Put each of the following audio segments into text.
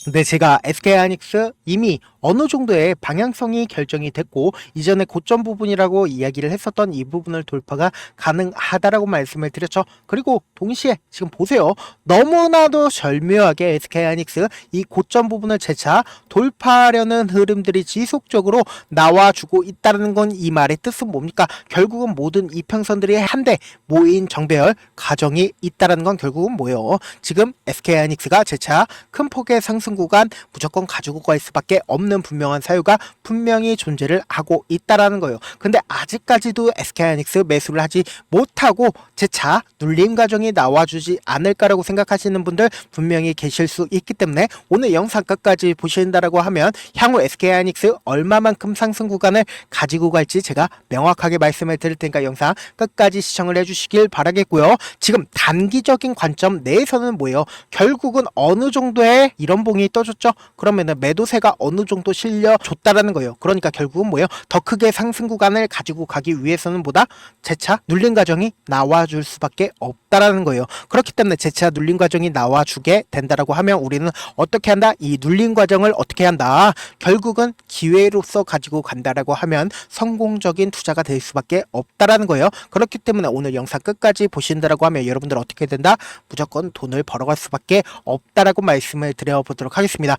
근데 제가 SK하이닉스 이미 어느 정도의 방향성이 결정이 됐고 이전에 고점 부분이라고 이야기를 했었던 이 부분을 돌파가 가능하다라고 말씀을 드렸죠. 그리고 동시에 지금 보세요. 너무나도 절묘하게 SK하이닉스 이 고점 부분을 재차 돌파하려는 흐름들이 지속적으로 나와주고 있다는 건 이 말의 뜻은 뭡니까? 결국은 모든 이평선들이 한데 모인 정배열 과정이 있다는 건 결국은 뭐예요? 지금 SK하이닉스가 재차 큰 폭의 상승 구간 무조건 가지고 갈 수밖에 없는 분명한 사유가 분명히 존재를 하고 있다라는 거예요. 근데 아직까지도 SK하이닉스 매수를 하지 못하고 재차 눌림 과정이 나와주지 않을까라고 생각하시는 분들 분명히 계실 수 있기 때문에 오늘 영상 끝까지 보신다라고 하면 향후 SK하이닉스 얼마만큼 상승 구간을 가지고 갈지 제가 명확하게 말씀을 드릴 테니까 영상 끝까지 시청을 해주시길 바라겠고요. 지금 단기적인 관점 내에서는 뭐예요? 결국은 어느 정도의 이런 봉이 떠줬죠? 그러면은 매도세가 어느 정도 실려줬다라는 거예요. 그러니까 결국은 뭐예요? 더 크게 상승 구간을 가지고 가기 위해서는 보다 재차 눌림 과정이 나와줄 수밖에 없다라는 거예요. 그렇기 때문에 재차 눌림 과정이 나와주게 된다라고 하면 우리는 어떻게 한다? 이 눌림 과정을 어떻게 한다? 결국은 기회로서 가지고 간다라고 하면 성공적인 투자가 될 수밖에 없다라는 거예요. 그렇기 때문에 오늘 영상 끝까지 보신다라고 하면 여러분들 어떻게 된다? 무조건 돈을 벌어갈 수밖에 없다라고 말씀을 드려보도록 하겠습니다.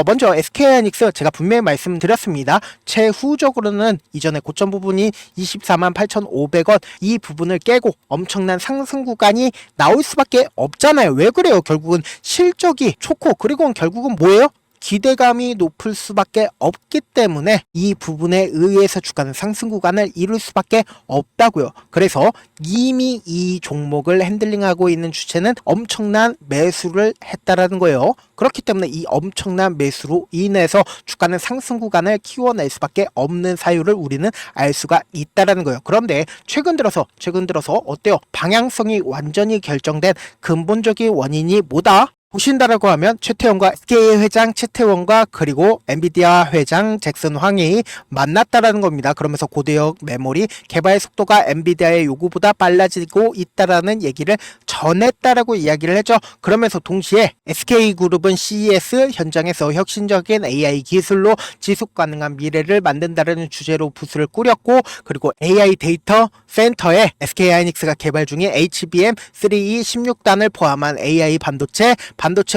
먼저 SK하이닉스 제가 분명히 말씀드렸습니다. 최후적으로는 이전에 고점 부분이 24만 8,500원 이 부분을 깨고 엄청난 상승 구간이 나올 수밖에 없잖아요. 왜 그래요? 결국은 실적이 좋고 그리고 결국은 뭐예요? 기대감이 높을 수밖에 없기 때문에 이 부분에 의해서 주가는 상승 구간을 이룰 수밖에 없다고요. 그래서 이미 이 종목을 핸들링하고 있는 주체는 엄청난 매수를 했다라는 거예요. 그렇기 때문에 이 엄청난 매수로 인해서 주가는 상승 구간을 키워낼 수밖에 없는 사유를 우리는 알 수가 있다라는 거예요. 그런데 최근 들어서 어때요? 방향성이 완전히 결정된 근본적인 원인이 뭐다? 보신다라고 하면 최태원과 SK 회장 최태원과 그리고 엔비디아 회장 잭슨 황이 만났다라는 겁니다. 그러면서 고대역 메모리 개발 속도가 엔비디아의 요구보다 빨라지고 있다라는 얘기를 전했다라고 이야기를 했죠. 그러면서 동시에 SK그룹은 CES 현장에서 혁신적인 AI 기술로 지속 가능한 미래를 만든다라는 주제로 부스를 꾸렸고 그리고 AI 데이터 센터에 SK하이닉스가 개발 중인 HBM3E 16단을 포함한 AI 반도체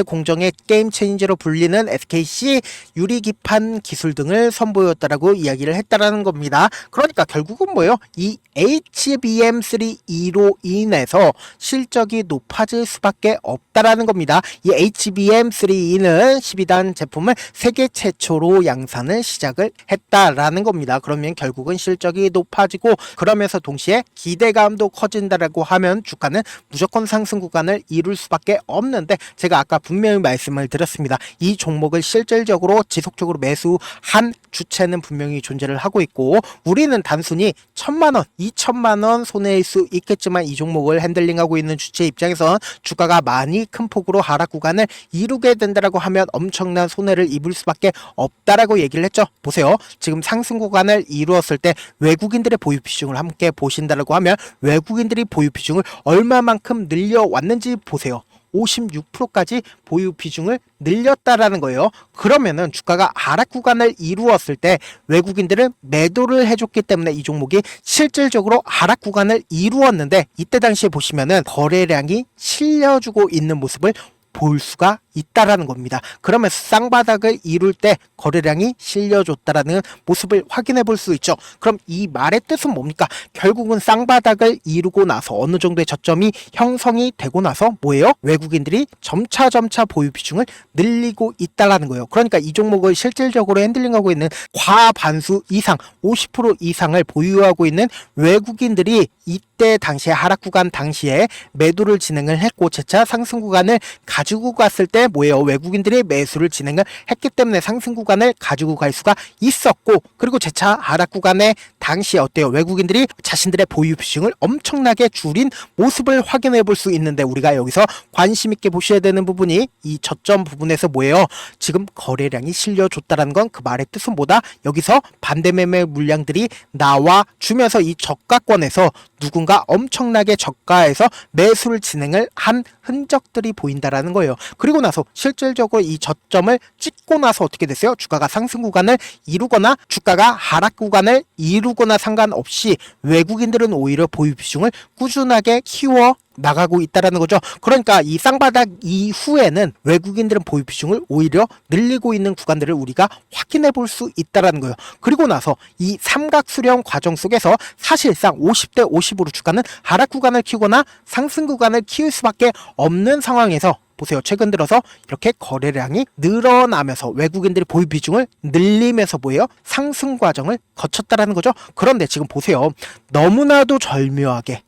공정의 게임 체인저로 불리는 SKC 유리기판 기술 등을 선보였다라고 이야기를 했다라는 겁니다. 그러니까 결국은 뭐예요? 이 HBM3E로 인해서 실적이 높아질 수밖에 없다라는 겁니다. 이 HBM3E는 12단 제품을 세계 최초로 양산을 시작을 했다라는 겁니다. 그러면 결국은 실적이 높아지고 그러면서 동시에 기대감도 커진다라고 하면 주가는 무조건 상승 구간을 이룰 수밖에 없는데 제가 아까 분명히 말씀을 드렸습니다. 이 종목을 실질적으로 지속적으로 매수한 주체는 분명히 존재를 하고 있고 우리는 단순히 1,000만원, 2,000만원 손해일 수 있겠지만 이 종목을 핸들링하고 있는 주체 입장에선 주가가 많이 큰 폭으로 하락 구간을 이루게 된다라고 하면 엄청난 손해를 입을 수밖에 없다라고 얘기를 했죠. 보세요. 지금 상승 구간을 이루었을 때 외국인들의 보유 비중을 함께 보신다라고 하면 외국인들이 보유 비중을 얼마만큼 늘려왔는지 보세요. 56%까지 보유 비중을 늘렸다라는 거예요. 그러면은 주가가 하락 구간을 이루었을 때 외국인들은 매도를 해줬기 때문에 이 종목이 실질적으로 하락 구간을 이루었는데 이때 당시에 보시면은 거래량이 실려주고 있는 모습을 볼 수가 있다라는 겁니다. 그러면 쌍바닥을 이룰 때 거래량이 실려줬다라는 모습을 확인해 볼 수 있죠. 그럼 이 말의 뜻은 뭡니까? 결국은 쌍바닥을 이루고 나서 어느 정도의 저점이 형성이 되고 나서 뭐예요? 외국인들이 점차 보유 비중을 늘리고 있다라는 거예요. 그러니까 이 종목을 실질적으로 핸들링하고 있는 과반수 이상 50% 이상을 보유하고 있는 외국인들이 이때 당시에 하락 구간 당시에 매도를 진행을 했고 재차 상승 구간을 가지고 갔을 때 뭐예요? 외국인들이 매수를 진행을 했기 때문에 상승 구간을 가지고 갈 수가 있었고 그리고 재차 하락 구간에 당시에 어때요? 외국인들이 자신들의 보유 비중을 엄청나게 줄인 모습을 확인해 볼 수 있는데 우리가 여기서 관심 있게 보셔야 되는 부분이 이 저점 부분에서 뭐예요? 지금 거래량이 실려줬다는 건 그 말의 뜻은 뭐다? 여기서 반대 매매 물량들이 나와 주면서 이 저가권에서 누군가 엄청나게 저가에서 매수를 진행을 한 흔적들이 보인다라는 거예요. 그리고 나서 나서 실질적으로 이 저점을 찍고 나서 어떻게 됐어요? 주가가 상승 구간을 이루거나 주가가 하락 구간을 이루거나 상관없이 외국인들은 오히려 보유 비중을 꾸준하게 키워 나가고 있다라는 거죠. 그러니까 이 쌍바닥 이후에는 외국인들은 보유 비중을 오히려 늘리고 있는 구간들을 우리가 확인해 볼 수 있다라는 거예요. 그리고 나서 이 삼각 수렴 과정 속에서 사실상 50대 50으로 주가는 하락 구간을 키우거나 상승 구간을 키울 수밖에 없는 상황에서 보세요. 최근 들어서 이렇게 거래량이 늘어나면서 외국인들이 보유 비중을 늘리면서 뭐예요? 상승 과정을 거쳤다라는 거죠. 그런데 지금 보세요. 너무나도 절묘하게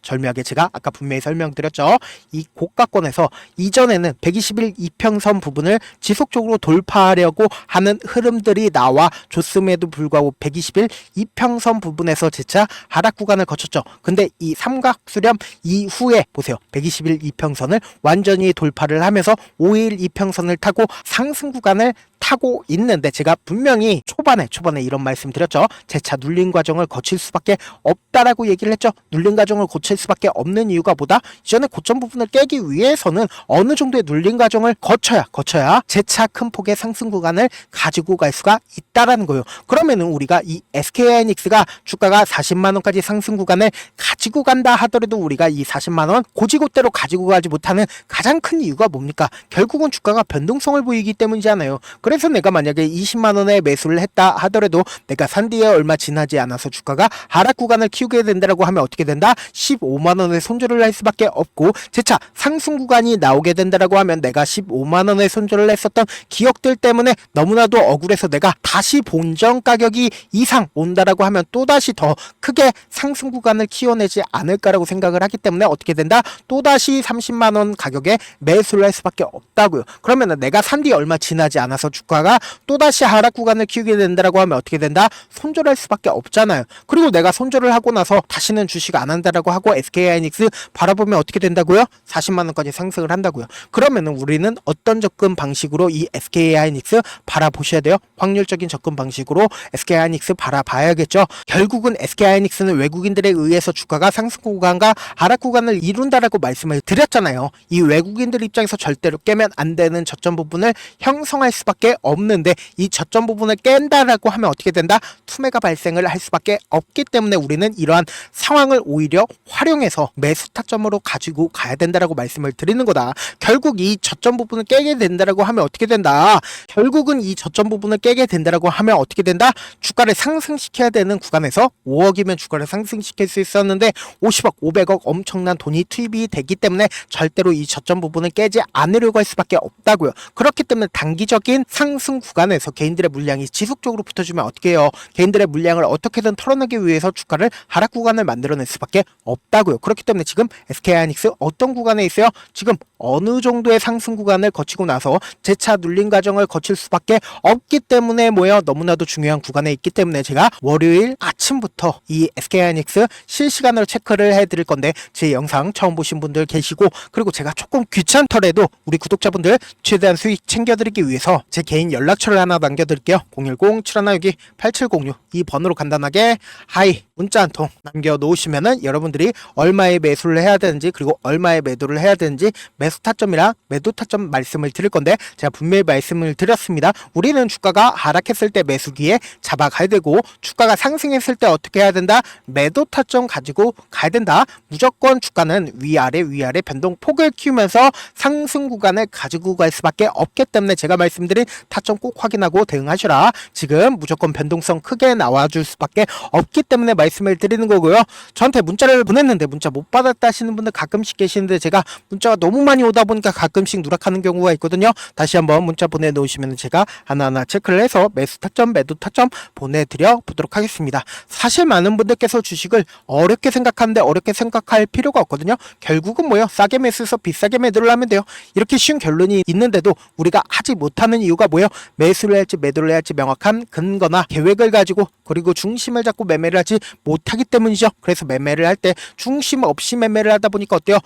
제가 아까 분명히 설명드렸죠. 이 고가권에서 이전에는 121 이평선 부분을 지속적으로 돌파하려고 하는 흐름들이 나와 줬음에도 불구하고 121 이평선 부분에서 재차 하락 구간을 거쳤죠. 근데 이 삼각수렴 이후에 보세요. 121 이평선을 완전히 돌파를 하면서 5일 이평선을 타고 상승 구간을 타고 있는데 제가 분명히 초반에 이런 말씀 드렸죠. 재차 눌림 과정을 거칠 수밖에 없다라고 얘기를 했죠. 눌림 과정을 거칠 수밖에 없는 이유가 뭐다? 이전에 고점 부분을 깨기 위해서는 어느 정도의 눌림 과정을 거쳐야 재차 큰 폭의 상승 구간을 가지고 갈 수가 있다라는 거예요. 그러면은 우리가 이 SK하이닉스가 주가가 40만 원까지 상승 구간을 가지고 간다 하더라도 우리가 이 40만 원 고지고대로 가지고 가지 못하는 가장 큰 이유가 뭡니까? 결국은 주가가 변동성을 보이기 때문이잖아요. 그래서 내가 만약에 20만 원에 매수를 했다 하더라도 내가 산 뒤에 얼마 지나지 않아서 주가가 하락 구간을 키우게 된다라고 하면 어떻게 된다? 15만 원에 손절을 할 수밖에 없고 재차 상승 구간이 나오게 된다라고 하면 내가 15만 원에 손절을 했었던 기억들 때문에 너무나도 억울해서 내가 다시 본전 가격이 이상 온다라고 하면 또다시 더 크게 상승 구간을 키워내지 않을까라고 생각을 하기 때문에 어떻게 된다? 또다시 30만 원 가격에 매수를 할 수밖에 없다고요. 그러면 내가 산 뒤 얼마 지나지 않아서 주가가 또다시 하락 구간을 키우게 된다라고 하면 어떻게 된다? 손절할 수밖에 없잖아요. 그리고 내가 손절을 하고 나서 다시는 주식 안 한다라고 하고 SK하이닉스 바라보면 어떻게 된다고요? 40만 원까지 상승을 한다고요. 그러면은 우리는 어떤 접근 방식으로 이 SK하이닉스 바라보셔야 돼요? 확률적인 접근 방식으로 SK하이닉스 바라봐야겠죠. 결국은 SK하이닉스는 외국인들에 의해서 주가가 상승 구간과 하락 구간을 이룬다라고 말씀을 드렸잖아요. 이 외국인들 입장에서 절대로 깨면 안 되는 저점 부분을 형성할 수밖에 없는데 이 저점 부분을 깬다라고 하면 어떻게 된다? 투매가 발생을 할 수밖에 없기 때문에 우리는 이러한 상황을 오히려 활용해서 매수 타점으로 가지고 가야 된다라고 말씀을 드리는 거다. 결국 이 저점 부분을 깨게 된다라고 하면 어떻게 된다? 결국은 이 저점 부분을 깨게 된다라고 하면 어떻게 된다? 주가를 상승시켜야 되는 구간에서 5억이면 주가를 상승시킬 수 있었는데 50억, 500억 엄청난 돈이 투입이 되기 때문에 절대로 이 저점 부분을 깨지 않으려고 할 수밖에 없다고요. 그렇기 때문에 단기적인 상승 구간에서 개인들의 물량이 지속적으로 붙어주면 어떻게 해요? 개인들의 물량을 어떻게든 털어내기 위해서 주가를 하락 구간을 만들어낼 수밖에 없다고요. 그렇기 때문에 지금 SK하이닉스 어떤 구간에 있어요? 지금 어느 정도의 상승 구간을 거치고 나서 재차 눌림 과정을 거칠 수밖에 없기 때문에 뭐예요? 너무나도 중요한 구간에 있기 때문에 제가 월요일 아침부터 이 SK하이닉스 실시간으로 체크를 해드릴 건데 제 영상 처음 보신 분들 계시고 그리고 제가 조금 귀찮더라도 우리 구독자분들 최대한 수익 챙겨드리기 위해서 제 개인 연락처를 하나 남겨드릴게요. 010-7162-8706 이 번호로 간단하게 하이 문자 한 통 남겨놓으시면은 여러분들이 얼마에 매수를 해야 되는지 그리고 얼마에 매도를 해야 되는지 매수 타점이랑 매도 타점 말씀을 드릴 건데 제가 분명히 말씀을 드렸습니다. 우리는 주가가 하락했을 때 매수기에 잡아가야 되고 주가가 상승했을 때 어떻게 해야 된다? 매도 타점 가지고 가야 된다. 무조건 주가는 위아래 변동폭을 키우면서 상승 구간을 가지고 갈 수밖에 없기 때문에 제가 말씀드린 타점 꼭 확인하고 대응하시라. 지금 무조건 변동성 크게 나와줄 수밖에 없기 때문에 말씀을 드리는 거고요. 저한테 문자를 보냈는데 문자 못 받았다 하시는 분들 가끔씩 계시는데 제가 문자가 너무 많이 오다 보니까 가끔씩 누락하는 경우가 있거든요. 다시 한번 문자 보내놓으시면 제가 하나하나 체크를 해서 매수 타점 매도 타점 보내드려 보도록 하겠습니다. 사실 많은 분들께서 주식을 어렵게 생각하는데 어렵게 생각할 필요가 없거든요. 결국은 뭐예요? 싸게 매수해서 비싸게 매도를 하면 돼요. 이렇게 쉬운 결론이 있는데도 우리가 하지 못하는 이유가 뭐예요? 매수를 할지 매도를 할지 명확한 근거나 계획을 가지고 그리고 중심을 잡고 매매를 하지 못하기 때문이죠. 그래서 매매를 할 때 중심 없이 매매를 하다 보니까 어때요?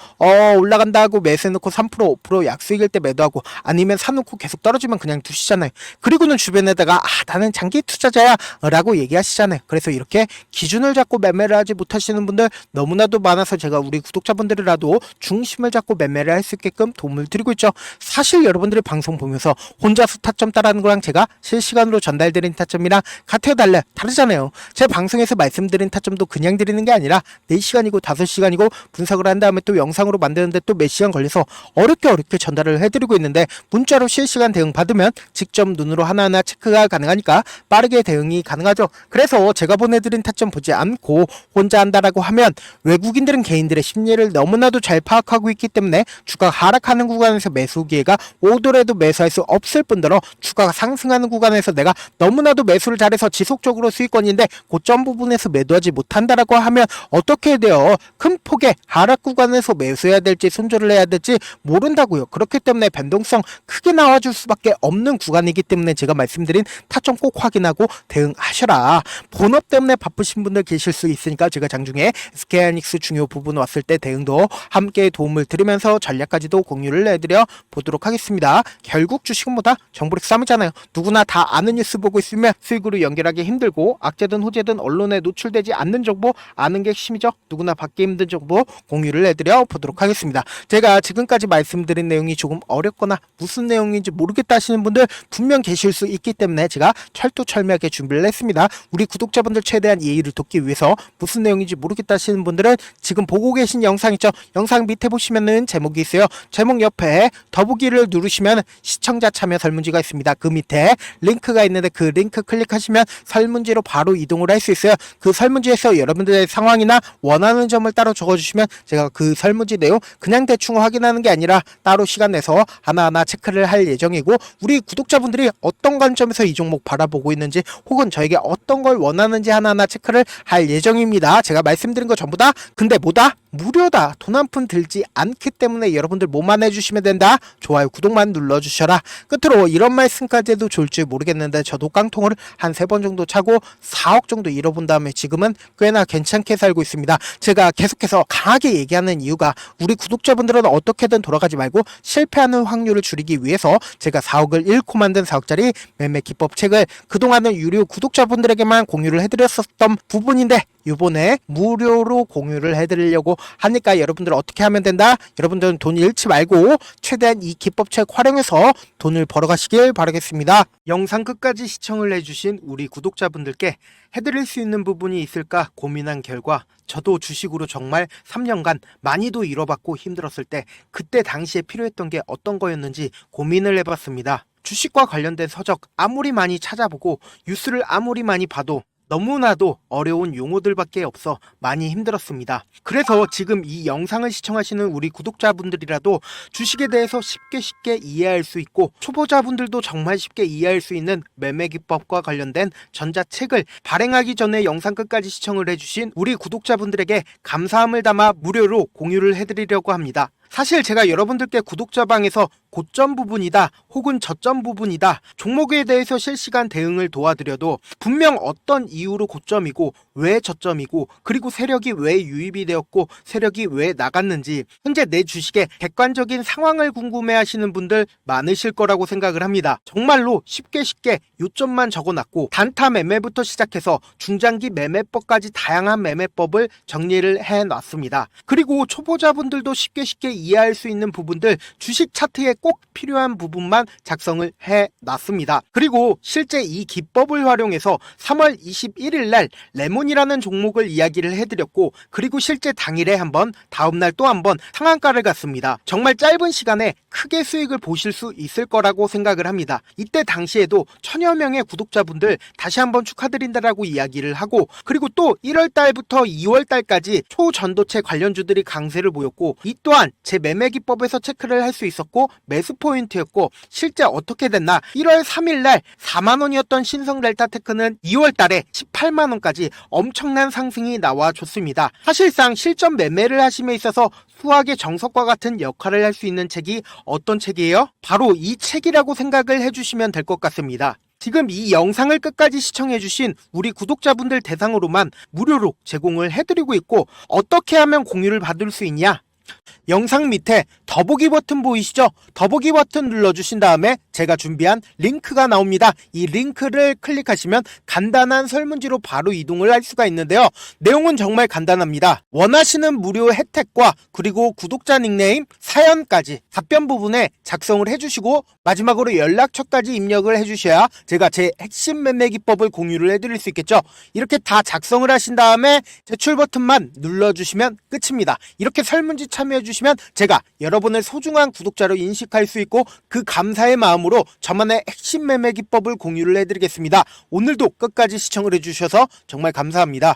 올라간다 하고 매수해놓고 3% 5% 약수익일 때 매도하고 아니면 사놓고 계속 떨어지면 그냥 두시잖아요. 그리고는 주변에다가 나는 장기 투자자야 라고 얘기하시잖아요. 그래서 이렇게 기준을 잡고 매매를 하지 못하시는 분들 너무나도 많아서 제가 우리 구독자분들이라도 중심을 잡고 매매를 할 수 있게끔 도움을 도움을 드리고 있죠. 사실 여러분들이 방송 보면서 혼자서 타점 따라하는 거랑 제가 실시간으로 전달드린 타점이랑 같아요 달라요? 다르잖아요. 제 방송에서 말씀드린 타점도 그냥 드리는 게 아니라 4시간이고 5시간이고 분석을 한 다음에 또 영상으로 만드는데 또 몇 시간 걸려서 어렵게 전달을 해드리고 있는데, 문자로 실시간 대응 받으면 직접 눈으로 하나하나 체크가 가능하니까 빠르게 대응이 가능하죠. 그래서 제가 보내드린 타점 보지 않고 혼자 한다라고 하면 외국인들은 개인들의 심리를 너무나도 잘 파악하고 있기 때문에 주가가 하락하는 구간에서 매수 기회가 오더라도 매수할 수 없을 뿐더러 주가가 상승하는 구간에서 내가 너무나도 매수를 잘해서 지속적으로 수익권인데 고점 부분에서 매도하지 못한다라고 하면 어떻게 해야 돼요? 큰 폭의 하락 구간에서 매수해야 될지 손절을 해야 될지 모른다고요. 그렇기 때문에 변동성 크게 나와줄 수밖에 없는 구간이기 때문에 제가 말씀드린 타점 꼭 확인하고 대응하셔라. 본업 때문에 바쁘신 분들 계실 수 있으니까 제가 장중에 SK하이닉스 중요 부분 왔을 때 대응도 함께 도움을 드리면서 전략까지도 공유를 해드려 보도록 하겠습니다. 결국 주식은 뭐다? 정보력 싸움이잖아요. 누구나 다 아는 뉴스 보고 있으면 수익으로 연결하기 힘들고, 악재든 호재든 언론에 노출되지 않는 정보 아는 게 핵심이죠. 누구나 받기 힘든 정보 공유를 해드려 보도록 하겠습니다. 제가 지금까지 말씀드린 내용이 조금 어렵거나 무슨 내용인지 모르겠다 하시는 분들 분명 계실 수 있기 때문에 제가 철두철미하게 준비를 했습니다. 우리 구독자분들 최대한 예의를 돕기 위해서 무슨 내용인지 모르겠다 하시는 분들은 지금 보고 계신 영상 있죠? 영상 밑에 보시면은 제목이 있어요. 제목 옆에 더보기를 누르시면 시청자 참여 설문지가 있습니다. 그 밑에 링크가 있는데 그 링크 클릭하시면 설문지로 바로 이동을 할 수 있어요. 그 설문지에서 여러분들의 상황이나 원하는 점을 따로 적어주시면 제가 그 설문지 내용 그냥 대충 확인하는 게 아니라 따로 시간 내서 하나하나 체크를 할 예정이고, 우리 구독자분들이 어떤 관점에서 이 종목 바라보고 있는지 혹은 저에게 어떤 걸 원하는지 하나하나 체크를 할 예정입니다. 제가 말씀드린 거 전부 다 근데 뭐다? 무료다. 돈 한 푼 들지 않기 때문에 여러분들 뭐만 해주시면 된다. 좋아요 구독만 눌러주셔라. 끝으로 이런 말씀까지 해도 좋을지 모르겠는데 저도 깡통을 한 3번 정도 차고 4억 정도 잃어본 다음에 지금은 꽤나 괜찮게 살고 있습니다. 제가 계속해서 강하게 얘기하는 이유가 우리 구독자분들은 어떻게든 돌아가지 말고 실패하는 확률을 줄이기 위해서 제가 4억을 잃고 만든 4억짜리 매매 기법 책을 그동안은 유료 구독자분들에게만 공유를 해드렸었던 부분인데 이번에 무료로 공유를 해드리려고 하니까 여러분들 어떻게 하면 된다? 여러분들은 돈 잃지 말고 최대한 이 기법책 활용해서 돈을 벌어가시길 바라겠습니다. 영상 끝까지 시청을 해주신 우리 구독자분들께 해드릴 수 있는 부분이 있을까 고민한 결과 저도 주식으로 정말 3년간 많이도 잃어봤고 힘들었을 때 그때 당시에 필요했던 게 어떤 거였는지 고민을 해봤습니다. 주식과 관련된 서적 아무리 많이 찾아보고 뉴스를 아무리 많이 봐도 너무나도 어려운 용어들밖에 없어 많이 힘들었습니다. 그래서 지금 이 영상을 시청하시는 우리 구독자분들이라도 주식에 대해서 쉽게 이해할 수 있고 초보자분들도 정말 쉽게 이해할 수 있는 매매 기법과 관련된 전자책을 발행하기 전에 영상 끝까지 시청을 해주신 우리 구독자분들에게 감사함을 담아 무료로 공유를 해드리려고 합니다. 사실 제가 여러분들께 구독자방에서 고점 부분이다 혹은 저점 부분이다 종목에 대해서 실시간 대응을 도와드려도 분명 어떤 이유로 고점이고 왜 저점이고 그리고 세력이 왜 유입이 되었고 세력이 왜 나갔는지 현재 내 주식의 객관적인 상황을 궁금해 하시는 분들 많으실 거라고 생각을 합니다. 정말로 쉽게 요점만 적어놨고 단타 매매부터 시작해서 중장기 매매법까지 다양한 매매법을 정리를 해놨습니다. 그리고 초보자분들도 쉽게 이해할 수 있는 부분들 주식 차트에 꼭 필요한 부분만 작성을 해놨습니다. 그리고 실제 이 기법을 활용해서 3월 21일 날 레몬이라는 종목을 이야기를 해드렸고 그리고 실제 당일에 한번 다음날 또 한번 상한가를 갔습니다. 정말 짧은 시간에 크게 수익을 보실 수 있을 거라고 생각을 합니다. 이때 당시에도 1000여 명의 구독자분들 다시 한번 축하드린다라고 이야기를 하고 그리고 또 1월달부터 2월달까지 초전도체 관련주들이 강세를 보였고 이 또한 제 매매 기법에서 체크를 할 수 있었고 매수 포인트였고 실제 어떻게 됐나 1월 3일날 4만원이었던 신성 델타테크는 2월달에 18만원까지 엄청난 상승이 나와줬습니다. 사실상 실전 매매를 하심에 있어서 수학의 정석과 같은 역할을 할 수 있는 책이 어떤 책이에요? 바로 이 책이라고 생각을 해주시면 될 것 같습니다. 지금 이 영상을 끝까지 시청해주신 우리 구독자분들 대상으로만 무료로 제공을 해드리고 있고 어떻게 하면 공유를 받을 수 있냐? 영상 밑에 더보기 버튼 보이시죠? 더보기 버튼 눌러주신 다음에 제가 준비한 링크가 나옵니다. 이 링크를 클릭하시면 간단한 설문지로 바로 이동을 할 수가 있는데요. 내용은 정말 간단합니다. 원하시는 무료 혜택과 그리고 구독자 닉네임, 사연까지 답변 부분에 작성을 해주시고 마지막으로 연락처까지 입력을 해주셔야 제가 제 핵심 매매 기법을 공유를 해드릴 수 있겠죠. 이렇게 다 작성을 하신 다음에 제출 버튼만 눌러주시면 끝입니다. 이렇게 설문지 참여해주시면 제가 여러분을 소중한 구독자로 인식할 수 있고 그 감사의 마음으로 저만의 핵심 매매 기법을 공유를 해드리겠습니다. 오늘도 끝까지 시청을 해주셔서 정말 감사합니다.